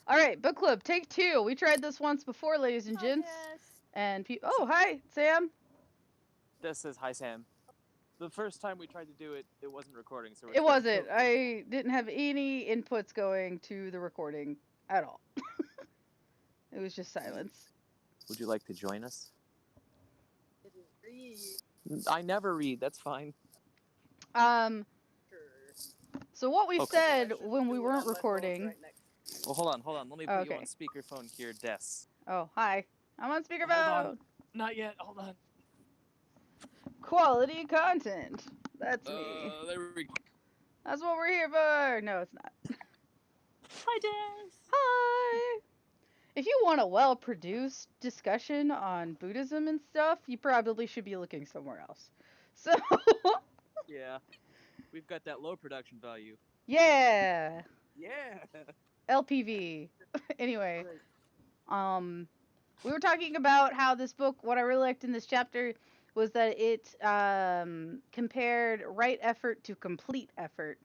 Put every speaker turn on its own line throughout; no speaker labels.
All right, book club, take 2. We tried this once before, ladies and gents. And oh, hi, Sam.
Des says, hi, Sam. The first time we tried to do it, it wasn't recording, so we're
It
starting
wasn't.
over.
I didn't have any inputs going to the recording at all. It was just silence.
Would you like to join us?
I didn't read.
I never read. That's fine.
Sure. So what we
Okay.
said when we weren't recording.
Right next.
Well, hold on. Let me put you on speakerphone here, Des.
Oh, hi. I'm on speakerphone.
Hold on. Not yet. Hold on.
Quality content. That's me.
There we go.
That's what we're here for. No, it's not.
Hi, Des.
Hi. If you want a well-produced discussion on Buddhism and stuff, you probably should be looking somewhere else. So.
Yeah. We've got that low production value.
Yeah.
Yeah.
LPV. Anyway, we were talking about how this book, what I really liked in this chapter was that it compared right effort to complete effort.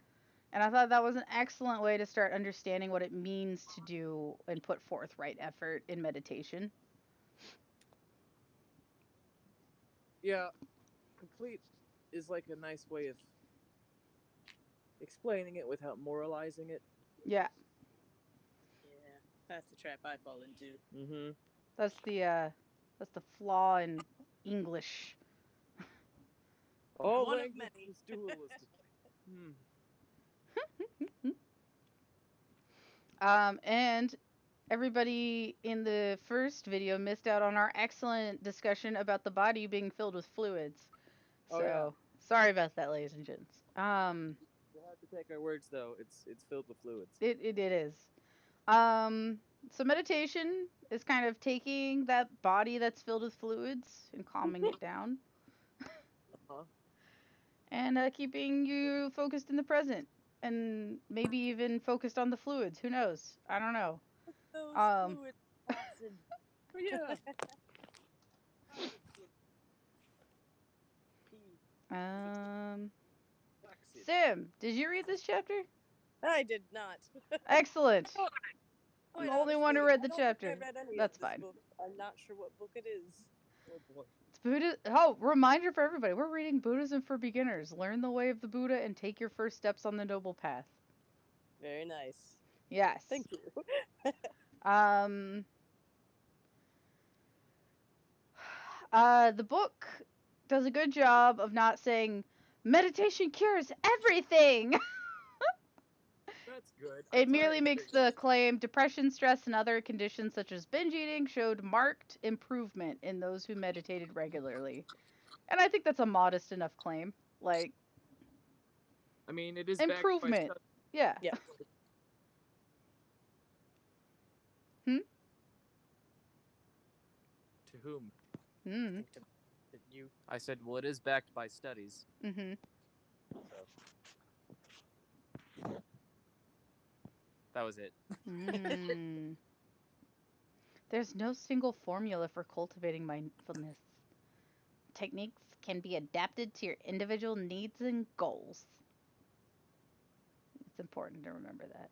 And I thought that was an excellent way to start understanding what it means to do and put forth right effort in meditation.
Yeah. Complete is like a nice way of explaining it without moralizing it.
Yeah.
Yeah, that's the trap I fall into.
Mm-hmm.
That's the flaw in English.
All
One of
language
many.
is dualistic.
And everybody in the first video missed out on our excellent discussion about the body being filled with fluids.
Oh,
So,
yeah.
sorry about that, ladies and gents.
You'll have to take our words, though. It's filled with fluids.
It is. So meditation is kind of taking that body that's filled with fluids and calming it down.
Uh-huh.
And keeping you focused in the present. And maybe even focused on the fluids. Who knows? I don't know.
Those fluids passing.
Oh, yeah.
Sim, did you read this chapter?
I did not.
Excellent. I'm
Quite
the only one who
honestly,
read
I
the
don't think
chapter.
I read any
That's
of this
fine.
book. I'm not sure what book it is.
Oh, boy.
It's Buddha. Oh, reminder for everybody. We're reading Buddhism for Beginners. Learn the way of the Buddha and take your first steps on the Noble Path.
Very nice.
Yes.
Thank you.
The book does a good job of not saying meditation cures everything.
That's good.
It merely makes the claim depression, stress, and other conditions such as binge eating showed marked improvement in those who meditated regularly. And I think that's a modest enough claim. Like,
I mean, it is
improvement.
backed by
Yeah.
Yeah.
To whom?
Hmm.
You. I said, well, it is backed by studies.
Mm-hmm.
So. That was it.
Mm. There's no single formula for cultivating mindfulness. Techniques can be adapted to your individual needs and goals. It's important to remember that.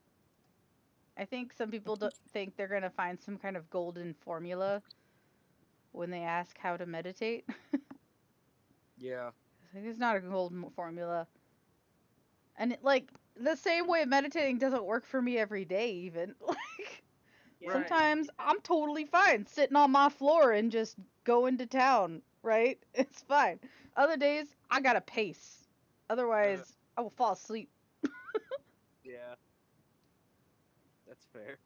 I think some people think they're going to find some kind of golden formula when they ask how to meditate.
Yeah.
I think it's not a golden formula. And like the same way meditating doesn't work for me every day even. Like
Yeah.
sometimes I'm totally fine sitting on my floor and just going to town, right? It's fine. Other days I got to pace. Otherwise, I will fall asleep.
Yeah. That's fair.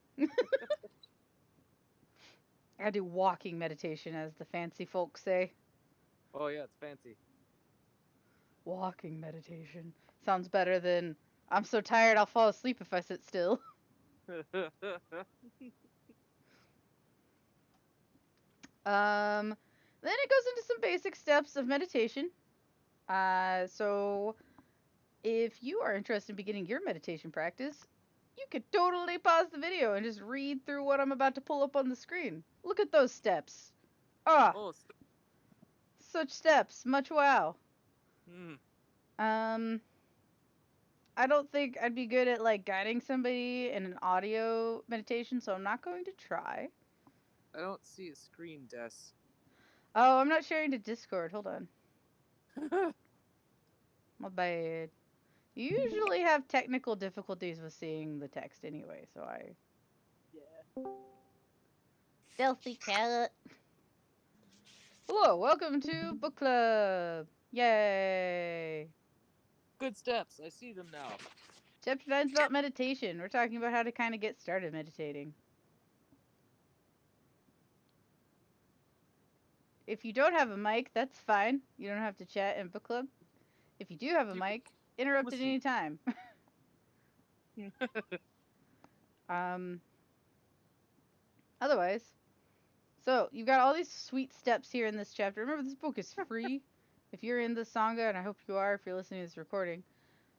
I do walking meditation, as the fancy folks say.
Oh, yeah, it's fancy.
Walking meditation. Sounds better than I'm so tired I'll fall asleep if I sit still. Then it goes into some basic steps of meditation. So if you are interested in beginning your meditation practice, you could totally pause the video and just read through what I'm about to pull up on the screen. Look at those steps.
Oh,
Such steps. Much wow.
hmm.
Um, I don't think I'd be good at like guiding somebody in an audio meditation, so I'm not going to try.
I don't see a screen, Des.
Oh, I'm not sharing to Discord. Hold on. My bad. You usually have technical difficulties with seeing the text anyway, so I.
Yeah.
Stealthy cat. Hello, welcome to book club. Yay!
Good steps. I see them now.
Chapter 9 is about meditation. We're talking about how to kind of get started meditating. If you don't have a mic, that's fine. You don't have to chat in book club. If you do have a
You can
mic, interrupt at
listen.
any time. um, Otherwise, so you've got all these sweet steps here in this chapter. Remember, this book is free. If you're in the Sangha, and I hope you are if you're listening to this recording,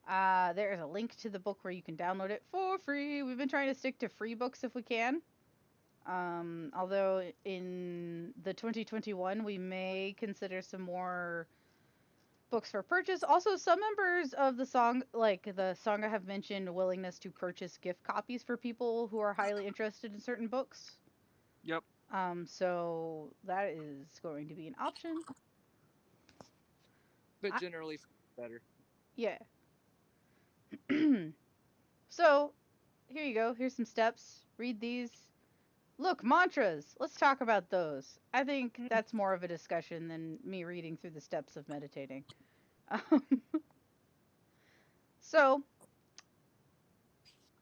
there is a link to the book where you can download it for free. We've been trying to stick to free books if we can. Although in the 2021 we may consider some more books for purchase. Also, some members of the Sangha have mentioned a willingness to purchase gift copies for people who are highly interested in certain books.
Yep.
So that is going to be an option.
But generally, better.
Yeah. So, here you go. Here's some steps. Read these. Look, mantras. Let's talk about those. I think that's more of a discussion than me reading through the steps of meditating. Um, so,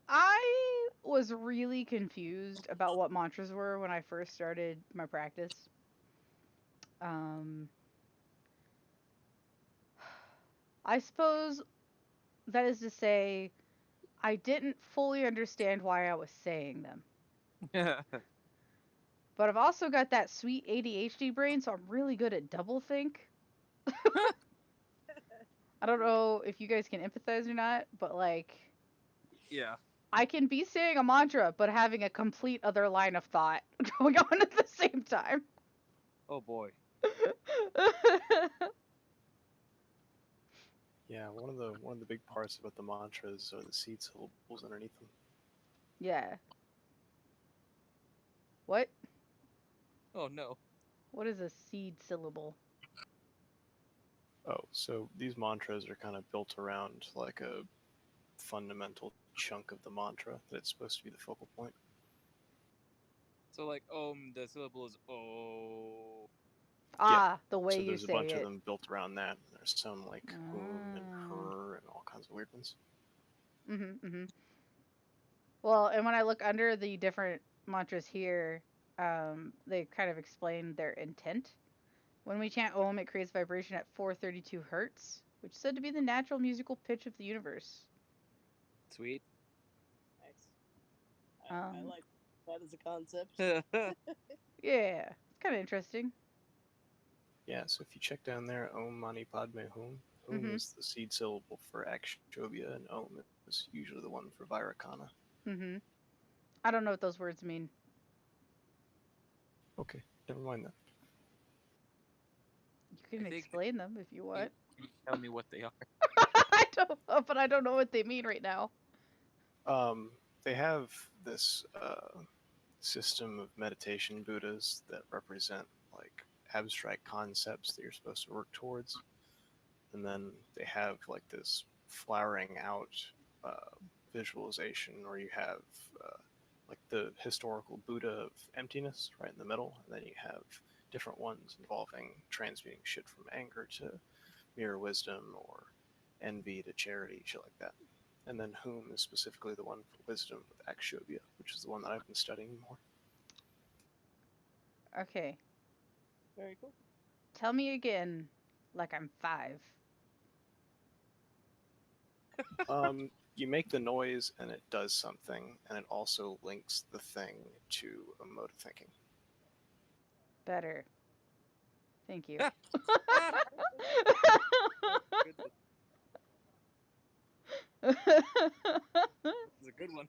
I was really confused about what mantras were when I first started my practice. Um, I suppose that is to say, I didn't fully understand why I was saying them. But I've also got that sweet ADHD brain, so I'm really good at doublethink. I don't know if you guys can empathize or not, but like,
Yeah.
I can be saying a mantra, but having a complete other line of thought going on at the same time.
Oh boy.
Yeah, one of the big parts about the mantras are the seed syllables underneath them.
Yeah. What?
Oh no.
What is a seed syllable?
Oh, so these mantras are kind of built around like a fundamental chunk of the mantra that it's supposed to be the focal point.
So like the syllable is oh.
Ah, the way
So
you
there's a
say
bunch of
it.
them built around that. There's some like whom and
Ah.
her and all kinds of weird ones.
Well, and when I look under the different mantras here, they kind of explain their intent. When we chant Om, it creates vibration at 432 hertz, which is said to be the natural musical pitch of the universe.
Sweet.
Nice. I like that as a concept.
Yeah, it's kind of interesting.
Yeah, so if you check down there, Om Mani Padme Hum is the seed syllable for Akshobhya, and Om is usually the one for Vairocana.
I don't know what those words mean.
Okay, never mind that.
You can explain them if you want.
You tell me what they are.
I don't know, but I don't know what they mean right now.
They have this system of meditation Buddhas that represent like abstract concepts that you're supposed to work towards, and then they have like this flowering out visualization where you have like the historical Buddha of emptiness right in the middle, and then you have different ones involving transmuting shit from anger to mirror wisdom or envy to charity, shit like that. And then Whom is specifically the one for wisdom with Akshobhya, which is the one that I've been studying more.
Okay.
Very cool.
Tell me again, like I'm 5.
You make the noise and it does something, and it also links the thing to a mode of thinking.
Better. Thank you.
It's a good one.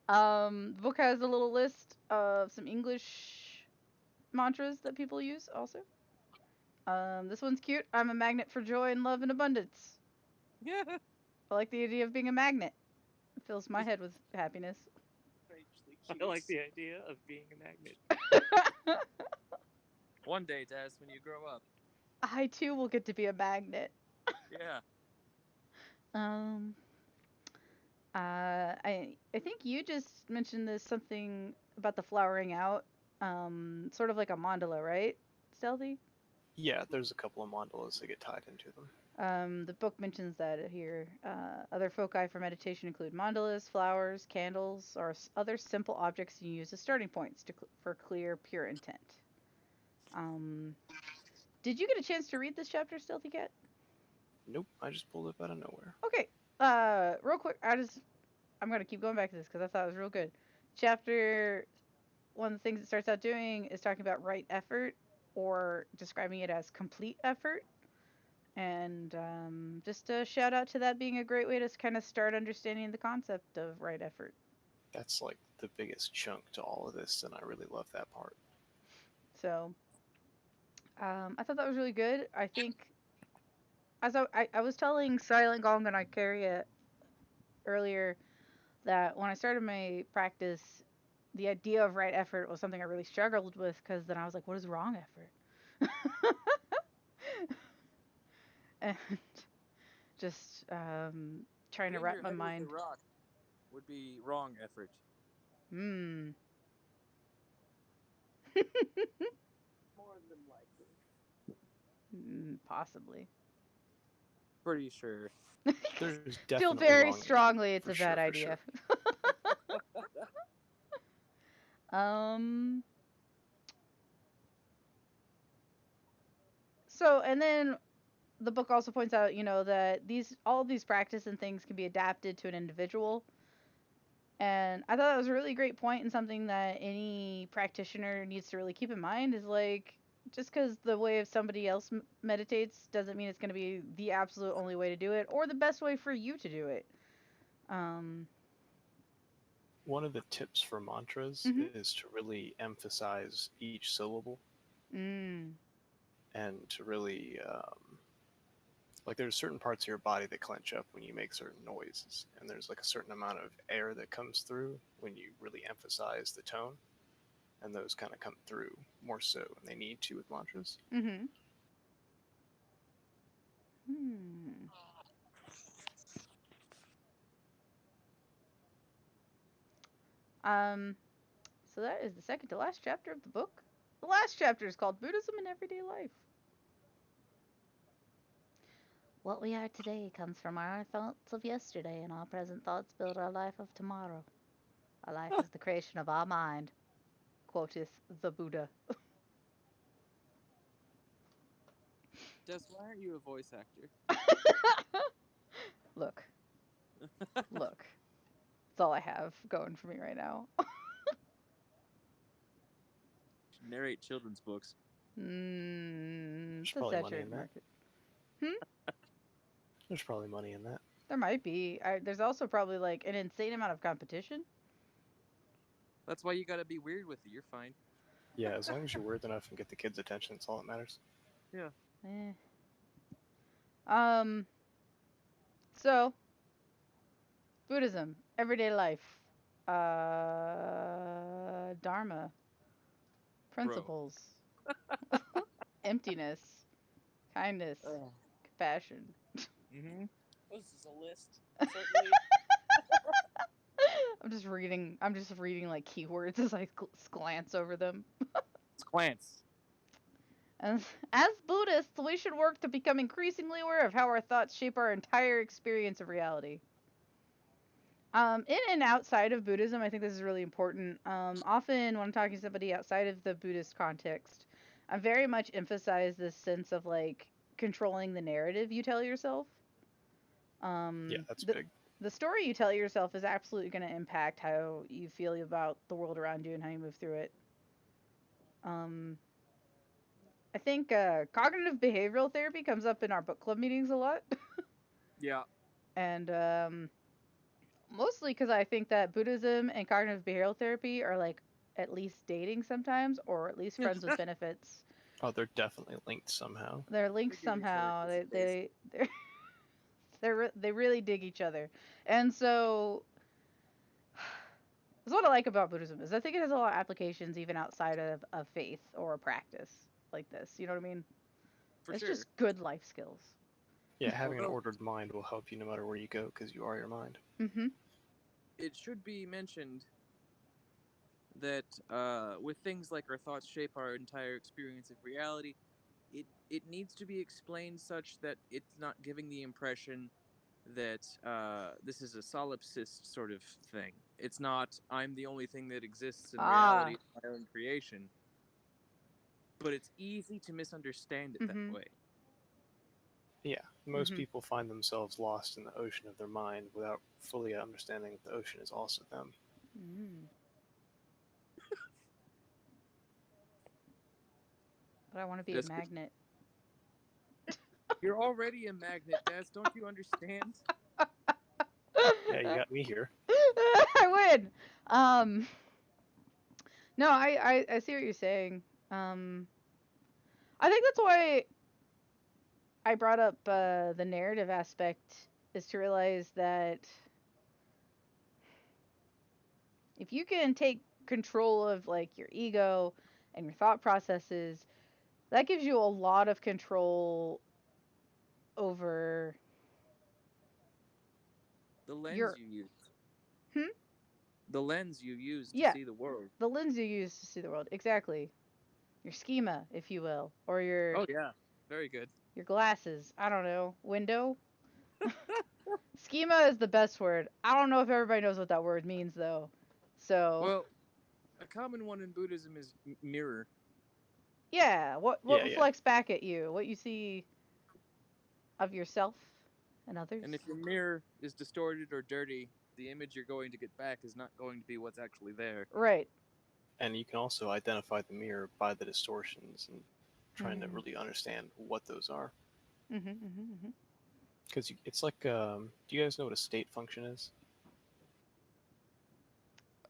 The book has a little list of some English mantras that people use also. This one's cute. I'm a magnet for joy and love and abundance.
Yeah.
I like the idea of being a magnet. It fills my head with happiness.
Strangely
I
cute.
like the idea of being a magnet. One day, Des, when you grow up.
I too will get to be a magnet.
Yeah.
Um, I think you just mentioned this something about the flowering out, sort of like a mandala, right? Stealthy.
Yeah, there's a couple of mandalas that get tied into them.
The book mentions that here. Other foci for meditation include mandalas, flowers, candles, or other simple objects you use as starting points for clear, pure intent. Um, did you get a chance to read this chapter, Stealthy Cat?
Nope, I just pulled it out of nowhere.
Okay. Real quick, I'm gonna keep going back to this because I thought it was real good. Chapter one of the things it starts out doing is talking about right effort, or describing it as complete effort. And just a shout out to that being a great way to kind of start understanding the concept of right effort.
That's like the biggest chunk to all of this, and I really love that part.
So I thought that was really good. I think, as I was telling Silent Gong and Icaria earlier, that when I started my practice, the idea of right effort was something I really struggled with, because then I was like, what is wrong effort? And just trying to
Hitting
wrap
your
my
head with
mind.
a rock would be wrong effort.
Hmm.
More than likely.
Possibly.
Pretty sure.
There's
Feel
definitely
very
wrong effort,
strongly it's
for
a
sure,
bad
for
idea.
sure.
um. So, and then the book also points out, that all of these practice and things can be adapted to an individual. And I thought that was a really great point, and something that any practitioner needs to really keep in mind is like, just because the way of somebody else meditates doesn't mean it's going to be the absolute only way to do it or the best way for you to do it. Um,
One of the tips for mantras
mhm.
is to really emphasize each syllable
Mm.
and to really, like, there's certain parts of your body that clench up when you make certain noises, and there's like a certain amount of air that comes through when you really emphasize the tone, and those kind of come through more so than they need to with mantras.
Mhm. Hmm. Um. So that is the second to last chapter of the book. The last chapter is called Buddhism in Everyday Life. What we are today comes from our thoughts of yesterday, and our present thoughts build our life of tomorrow. Our life is the creation of our mind, quoteth the Buddha.
Des, why aren't you a voice actor?
Look, look. That's all I have going for me right now.
Narrate children's books.
There's
It's a
probably money
saturated
in that.
market. Hmm?
There's probably money in that.
There might be. There's also probably like an insane amount of competition.
That's why you gotta be weird with it. You're fine.
Yeah, as long as you're weird enough and get the kids' attention, that's all that matters.
Yeah.
Eh. Um. So Buddhism, everyday life, Dharma,
Bro.
principles, emptiness, kindness,
Oh.
compassion.
Mm-hmm.
This is a list. Certainly.
I'm just reading like keywords as I glance over them.
Squants.
As Buddhists, we should work to become increasingly aware of how our thoughts shape our entire experience of reality. In and outside of Buddhism, I think this is really important. Often, when I'm talking to somebody outside of the Buddhist context, I very much emphasize this sense of like controlling the narrative you tell yourself.
Yeah, that's
The
big.
the story you tell yourself is absolutely going to impact how you feel about the world around you and how you move through it. Um, I think cognitive behavioral therapy comes up in our book club meetings a lot,
Yeah.
and mostly because I think that Buddhism and cognitive behavioral therapy are like at least dating sometimes, or at least friends with benefits.
Oh, they're definitely linked somehow.
They're linked
They give each other
somehow.
kisses.
They really dig each other, and so that's what I like about Buddhism is I think it has a lot of applications even outside of faith or a practice like this. You know what I mean?
For
It's
sure.
just good life skills.
Yeah, having an
Although-
ordered mind will help you no matter where you go because you are your mind.
Mm-hmm.
It should be mentioned that with things like our thoughts shape our entire experience of reality, it needs to be explained such that it's not giving the impression that this is a solipsist sort of thing. It's not I'm the only thing that exists in reality, my own creation. But it's easy to misunderstand it that
Mm-hmm.
way.
Yeah, most
Mhm.
people find themselves lost in the ocean of their mind without fully understanding that the ocean is also them.
Mm. But I want to be a
That's 'cause
magnet.
you're already a magnet, Des. Don't you understand?
Yeah, you got me here.
I win. Um, no, I see what you're saying. I think that's why I brought up the narrative aspect is to realize that if you can take control of like your ego and your thought processes, that gives you a lot of control over
The lens
your
you use.
hmm?
The lens you use to
Yeah,
see the world.
the lens you use to see the world. Exactly. Your schema, if you will, or
Oh yeah, very good.
your glasses. I don't know. Window? Schema is the best word. I don't know if everybody knows what that word means though. So,
Well, a common one in Buddhism is mirror.
yeah, what
Yeah.
reflects back at you? What you see of yourself and others?
And if your mirror is distorted or dirty, the image you're going to get back is not going to be what's actually there.
Right.
And you can also identify the mirror by the distortions and trying to
Mm.
really understand what those are.
Mhm. Mhm. Mhm.
Because it's like, do you guys know what a state function is?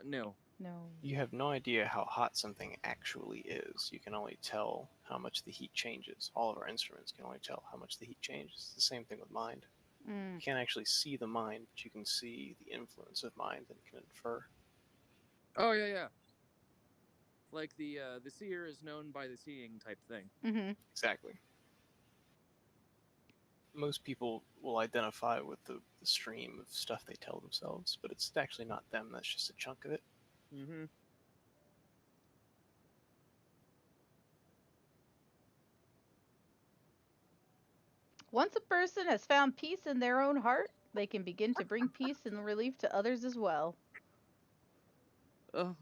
No.
No.
You have no idea how hot something actually is. You can only tell how much the heat changes. All of our instruments can only tell how much the heat changes. It's the same thing with mind.
Mm.
You can't actually see the mind, but you can see the influence of mind and can infer.
Oh yeah. Like the seer is known by the seeing type thing.
Mhm.
Exactly. Most people will identify with the stream of stuff they tell themselves, but it's actually not them. That's just a chunk of it.
Mm-hmm.
Once a person has found peace in their own heart, they can begin to bring peace and relief to others as well.
Oh.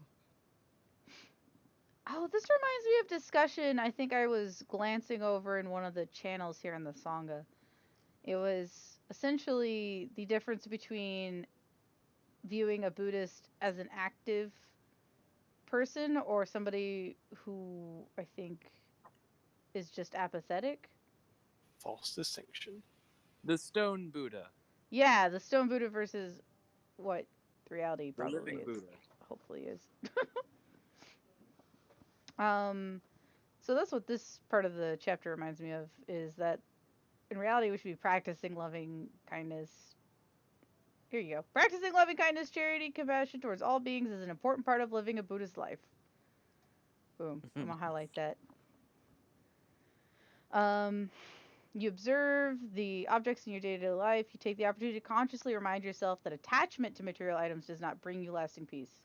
Oh, this reminds me of discussion I think I was glancing over in one of the channels here in the Sangha. It was essentially the difference between viewing a Buddhist as an active person or somebody who I think is just apathetic.
False distinction.
The stone Buddha.
Yeah, the stone Buddha versus what reality
The
probably
living
is.
Buddha.
Hopefully is. um so that's what this part of the chapter reminds me of is that in reality we should be practicing loving kindness. Here you go. Practicing loving kindness, charity, compassion towards all beings is an important part of living a Buddhist life. Boom. I'm gonna highlight that. Um, you observe the objects in your day-to-day life. You take the opportunity to consciously remind yourself that attachment to material items does not bring you lasting peace.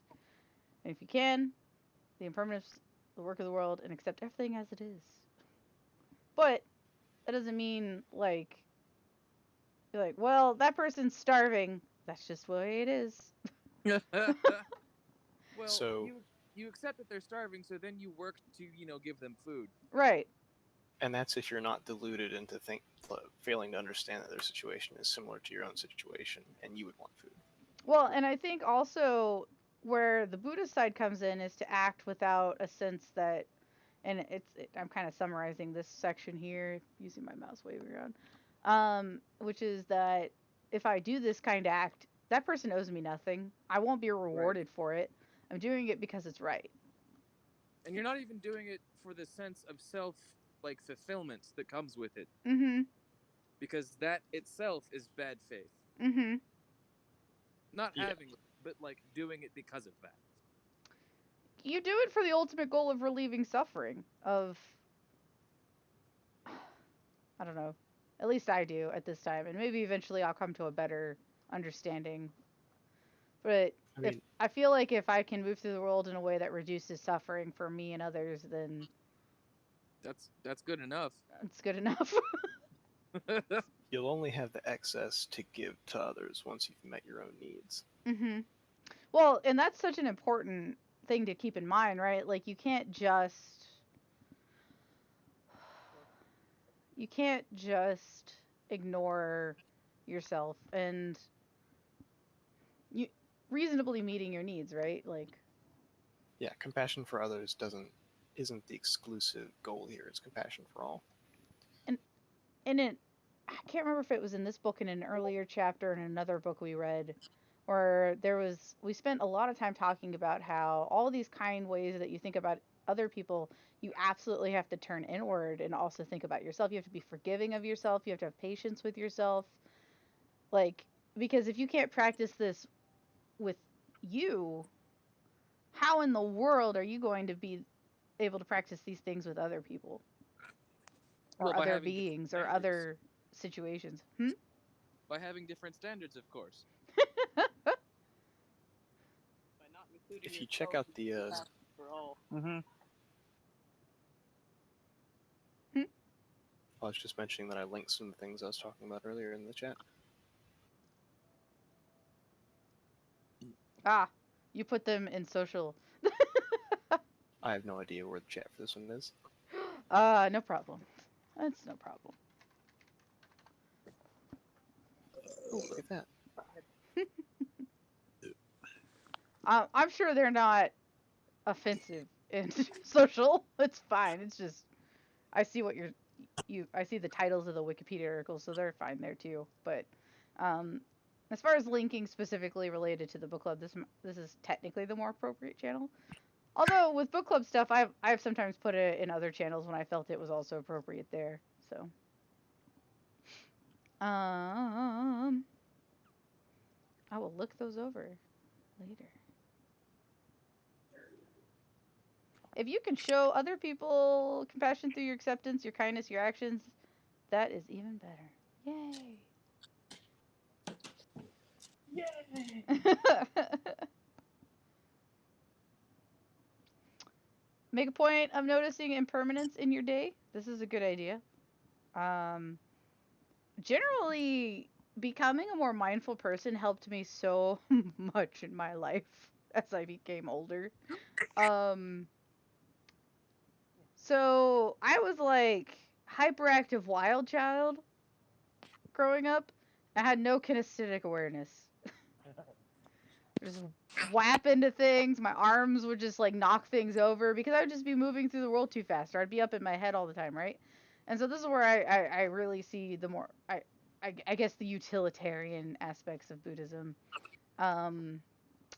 And if you can, the impermanence, the work of the world, and accept everything as it is. But that doesn't mean like you're like, well, that person's starving. That's just the way it is.
Well,
So,
you accept that they're starving, so then you work to give them food.
Right.
and that's if you're not deluded into failing to understand that their situation is similar to your own situation, and you would want food.
Well, and I think also where the Buddhist side comes in is to act without a sense that, and I'm kind of summarizing this section here using my mouse waving around, which is that if I do this kind of act, that person owes me nothing. I won't be rewarded for it. I'm doing it because it's right.
And you're not even doing it for the sense of self like fulfillment that comes with it,
Mhm.
because that itself is bad faith.
Mhm.
Not
Yeah.
having it, but like doing it because of that.
You do it for the ultimate goal of relieving suffering. Of I don't know. At least I do at this time, and maybe eventually I'll come to a better understanding. But
I
if
mean,
I feel like if I can move through the world in a way that reduces suffering for me and others, then
That's good enough.
it's good enough.
you'll only have the excess to give to others once you've met your own needs.
Mhm. Well, and that's such an important thing to keep in mind, right? Like you can't just ignore yourself and you reasonably meeting your needs, right? Like
Yeah, compassion for others isn't the exclusive goal here. It's compassion for all.
and and it I can't remember if it was in this book in an earlier chapter in another book we read where we spent a lot of time talking about how all these kind ways that you think about other people, you absolutely have to turn inward and also think about yourself. You have to be forgiving of yourself, you have to have patience with yourself. Like because if you can't practice this with you, how in the world are you going to be able to practice these things with other people or
Well, by
other
having different
beings or
standards.
other situations? Hmm?
By having different standards, of course.
By not including
If you check
yourself
out
in
the
compassion for all.
Mm-hmm.
Hmm?
I was just mentioning that I linked some things I was talking about earlier in the chat.
Ah, you put them in social.
I have no idea where the chat for this one is.
No problem. That's no problem.
Oh, look at that.
I'm sure they're not offensive in social. It's fine. It's just I see what I see the titles of the Wikipedia articles, so they're fine there too. But um, as far as linking specifically related to the book club, this is technically the more appropriate channel. Although with book club stuff, I've sometimes put it in other channels when I felt it was also appropriate there. So um, I will look those over later. If you can show other people compassion through your acceptance, your kindness, your actions, that is even better. Yay!
Yay!
Make a point of noticing impermanence in your day. This is a good idea. Um, Generally, becoming a more mindful person helped me so much in my life as I became older. Um, so I was like hyperactive wild child growing up. I had no kinesthetic awareness. Just whap into things. My arms would just like knock things over because I would just be moving through the world too fast, or I'd be up in my head all the time, right? And so this is where I really see the more I guess the utilitarian aspects of Buddhism, um,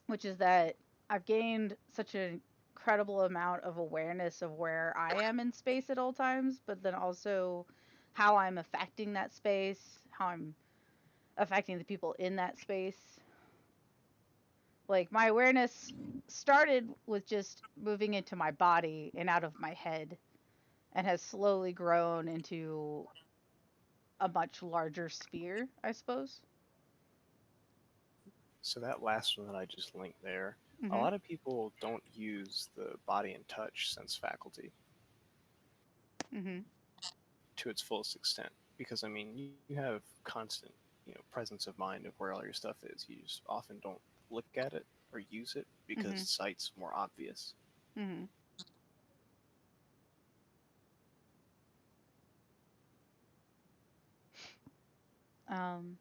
which is that I've gained such an incredible amount of awareness of where I am in space at all times, but then also how I'm affecting that space, how I'm affecting the people in that space. Like my awareness started with just moving into my body and out of my head and has slowly grown into a much larger sphere, I suppose.
So that last one that I just linked there, a
Mhm.
lot of people don't use the body and touch sense faculty
Mhm.
to its fullest extent because I mean you have constant presence of mind of where all your stuff is. You just often don't look at it or use it because
Mhm.
sight's more obvious.
Mhm. Um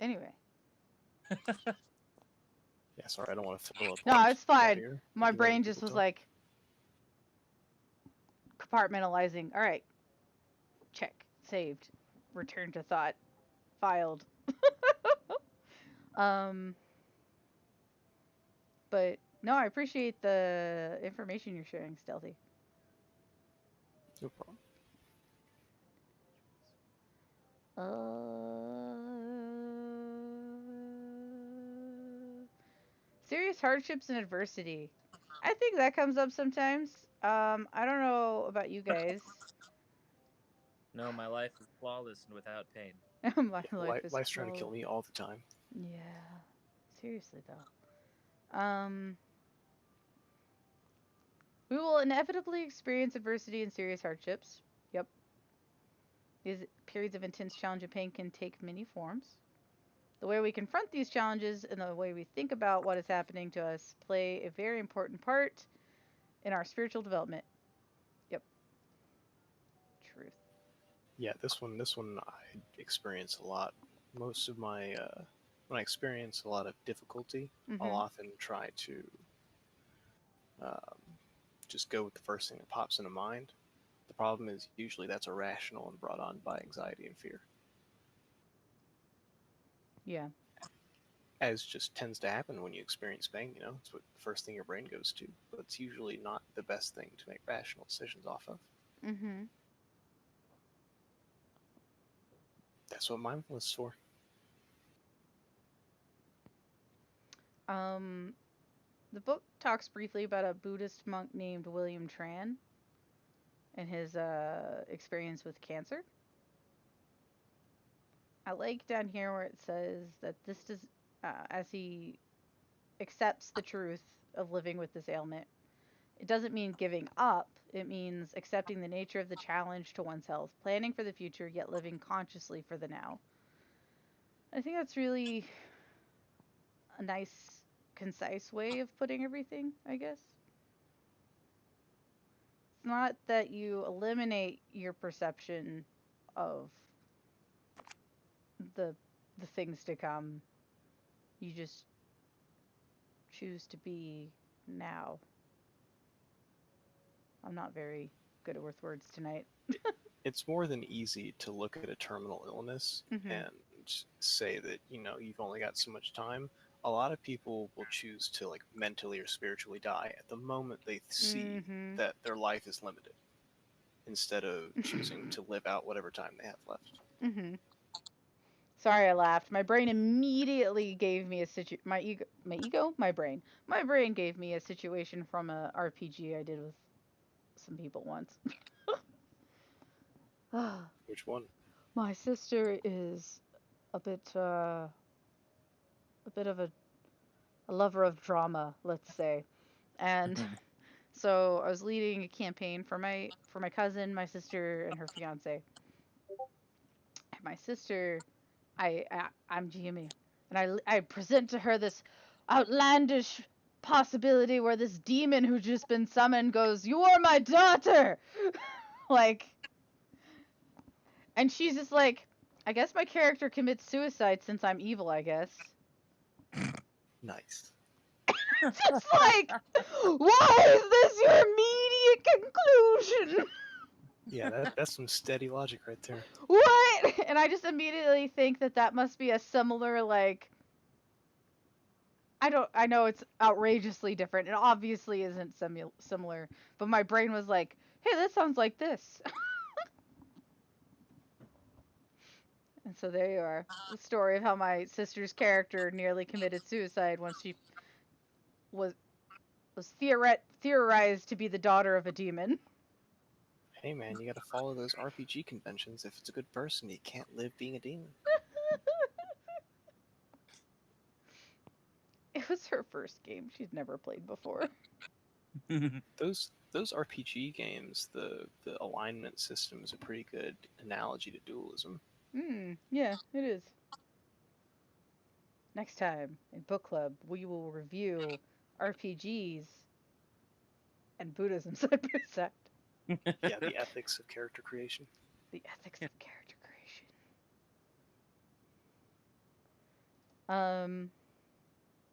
Anyway.
Yeah, sorry, I don't want to fill up a lot
No,
of
it's
chat
fine.
here. We
My
can let other
brain just
people
was
talk.
like compartmentalizing. All right. Check. Saved. Return to thought. Filed. um but No, I appreciate the information you're sharing, Stealthy.
No problem.
Serious hardships and adversity. I think that comes up sometimes. I don't know about you guys.
No, my life is flawless and without pain.
My
Yeah,
life is
life's trying to
full.
kill me all the time.
Yeah. Seriously though. We will inevitably experience adversity and serious hardships. Yep. These periods of intense challenge and pain can take many forms. The way we confront these challenges and the way we think about what is happening to us play a very important part in our spiritual development. Yep. Truth.
Yeah, this one I experience a lot. Most of my when I experience a lot of difficulty, I'll
Mhm.
often try to um, just go with the first thing that pops into mind. The problem is usually that's irrational and brought on by anxiety and fear,
Yeah.
as just tends to happen when you experience pain. It's what the first thing your brain goes to, but it's usually not the best thing to make rational decisions off of.
Mhm.
That's what mindfulness is for.
Um the book talks briefly about a Buddhist monk named William Tran and his experience with cancer. I like down here where it says that this does as he accepts the truth of living with this ailment. It doesn't mean giving up. It means accepting the nature of the challenge to one's health, planning for the future, yet living consciously for the now. I think that's really a nice, concise way of putting everything, I guess. It's not that you eliminate your perception of the the things to come. You just choose to be now. I'm not very good with words tonight.
It's more than easy to look at a terminal illness
Mhm.
and say that you've only got so much time. A lot of people will choose to like mentally or spiritually die at the moment they see
Mhm.
that their life is limited, instead of choosing to live out whatever time they have left.
Mhm. Sorry, I laughed. My brain immediately gave me my brain gave me a situation from a RPG I did with some people once.
Which one?
My sister is a bit of a lover of drama, let's say. And so I was leading a campaign for my cousin, my sister, and her fiance. And my sister, I'm GMing, and I present to her this outlandish possibility where this demon who's just been summoned goes, "You are my daughter," like, and she's just like, "I guess my character commits suicide since I'm evil. I guess."
Nice.
It's just like, why is this your immediate conclusion?
Yeah, that's some steady logic right there.
What? And I just immediately think that that must be a similar, like, I know it's outrageously different. It obviously isn't similar, but my brain was like, "Hey, that sounds like this." And so there you are. The story of how my sister's character nearly committed suicide once she was theorized to be the daughter of a demon.
Hey man, you gotta follow those RPG conventions. If it's a good person, you can't live being a demon.
It was her first game. She'd never played before.
Those RPG games, the alignment system is a pretty good analogy to dualism.
Yeah, it is. Next time in book club, we will review RPGs and Buddhism side by side.
Yeah, the ethics of character creation.
The ethics of character creation. Um,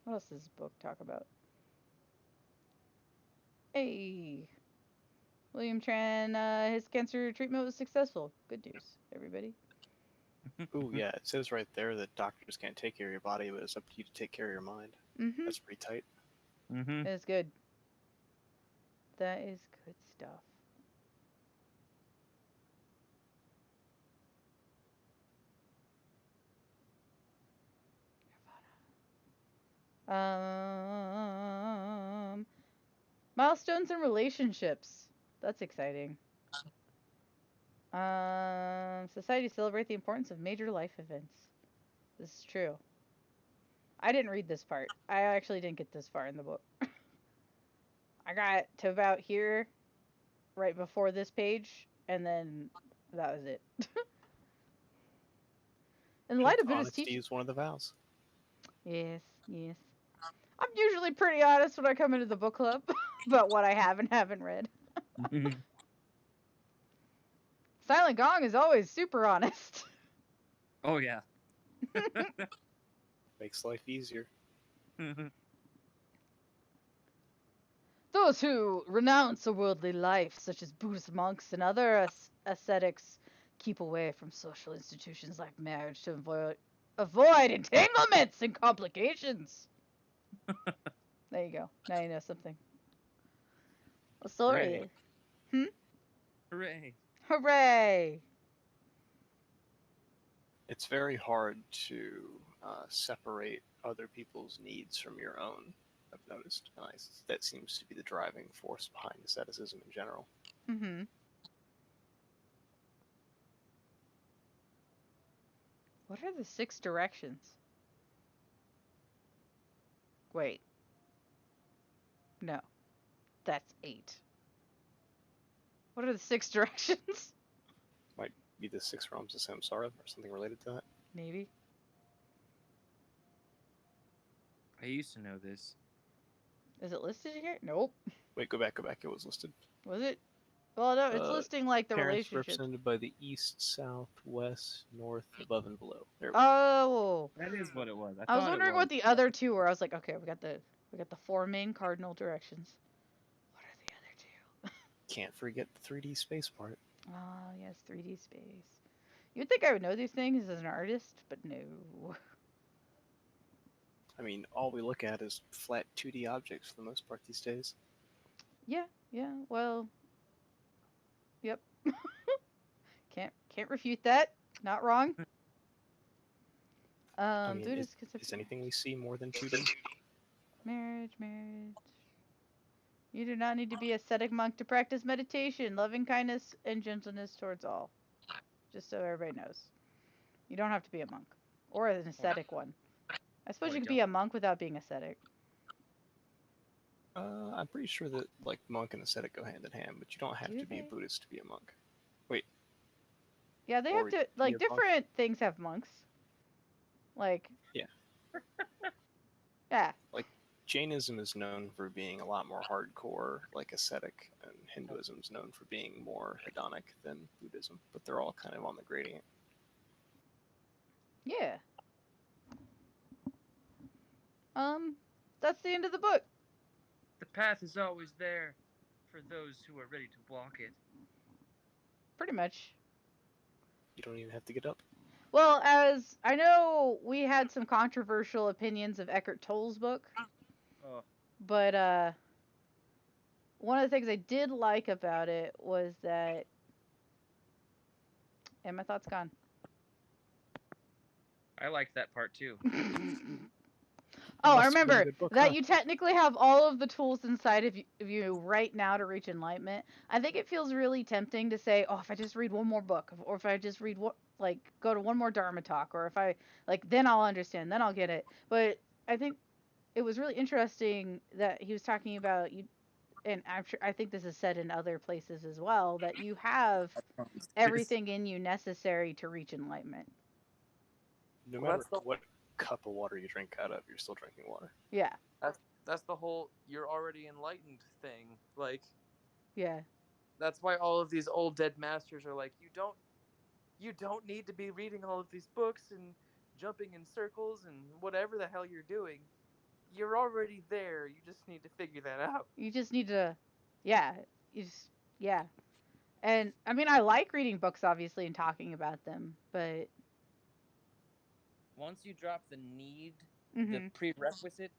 what else does this book talk about? Hey, William Tran, his cancer treatment was successful. Good news, everybody.
Ooh, yeah, it says right there that doctors can't take care of your body, but it's up to you to take care of your mind.
Mm-hmm.
That's pretty tight.
Mm-hmm.
It's good. That is good stuff. Milestones and relationships. That's exciting. Society celebrate the importance of major life events. This is true. I didn't read this part. I actually didn't get this far in the book. I got to about here, right before this page, and then that was it. In light of Buddhist
Honesty
teaching,
is one of the vows.
yes, yes. I'm usually pretty honest when I come into the book club about what I have and haven't read. Silent Gong is always super honest.
Oh yeah.
Makes life easier.
Those who renounce a worldly life, such as Buddhist monks and other ascetics, keep away from social institutions like marriage to avoid entanglements and complications. There you go. Now you know something. A story.
Hooray.
Hooray.
Hooray!
It's very hard to separate other people's needs from your own, I've noticed. That seems to be the driving force behind asceticism in general.
Mm-hmm. What are the 6 directions? Wait. No. That's 8. What are the 6 directions?
Might be the 6 realms of samsara or something related to that.
Maybe.
I used to know this.
Is it listed here? Nope.
Wait, go back. It was listed.
Was it? Well, no, it's listing like the
Parents
relationships.
represented by the east, south, west, north, above, and below. There we go.
Oh.
That is what it was.
I was wondering what the other 2 were. I was like, okay, we got the 4 main cardinal directions. What are the other 2?
Can't forget the 3D space part.
Oh, yes, 3D space. You'd think I would know these things as an artist, but no.
I mean, all we look at is flat 2D objects for the most part these days.
Yeah, well, yep. Can't refute that. Not wrong.
I mean,
Buddhist
is anything we see more than 2D?
marriage. You do not need to be a ascetic monk to practice meditation, loving kindness, and gentleness towards all. Just so everybody knows. You don't have to be a monk. Or an ascetic one. I suppose you could be a monk without being ascetic.
I'm pretty sure that like monk and ascetic go hand in hand, but you don't have to be a Buddhist to be a monk. Wait.
Yeah, they have to, like, different things have monks. Like.
Yeah.
Yeah.
Like, Jainism is known for being a lot more hardcore, like ascetic, and Hinduism is known for being more hedonic than Buddhism, but they're all kind of on the gradient.
Yeah. That's the end of the book.
The path is always there for those who are ready to walk it.
Pretty much.
You don't even have to get up.
Well, as I know, we had some controversial opinions of Eckhart Tolle's book.
Oh.
But one of the things I did like about it was that, and my thought's gone.
I liked that part too.
Oh, I remember that you technically have all of the tools inside of you right now to reach enlightenment. I think it feels really tempting to say, oh, if I just read one more book, or if I just read go to one more Dharma talk, or if I then I'll understand, then I'll get it. But I think it was really interesting that he was talking about you, and I think this is said in other places as well, that you have everything in you necessary to reach enlightenment.
No matter what cup of water you drink out of, you're still drinking water.
Yeah.
That's the whole you're already enlightened thing. Like,
yeah.
That's why all of these old dead masters are like, you don't need to be reading all of these books and jumping in circles and whatever the hell you're doing. You're already there. You just need to figure that out.
You just need to, yeah. And I mean, I like reading books, obviously, and talking about them, but
once you drop the need,
mm-hmm.
the prerequisite,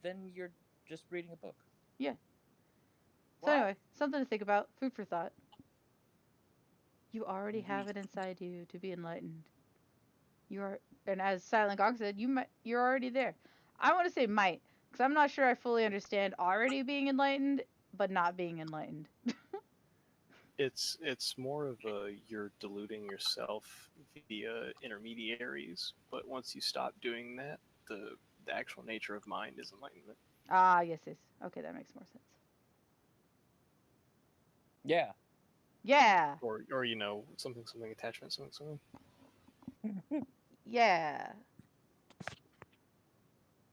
then you're
just reading a book.
So
Why?
anyway, something to think about. Food for thought. You already have
Indeed.
it inside you to be enlightened. You are, and as Silent Gong said, you're already there. I want to say might, because I'm not sure I fully understand already being enlightened, but not being enlightened.
It's more of a you're deluding yourself via intermediaries, but once you stop doing that, the actual nature of mind is enlightenment.
Ah, yes. Okay, that makes more sense.
Yeah.
Yeah.
Or something attachment something.
Yeah.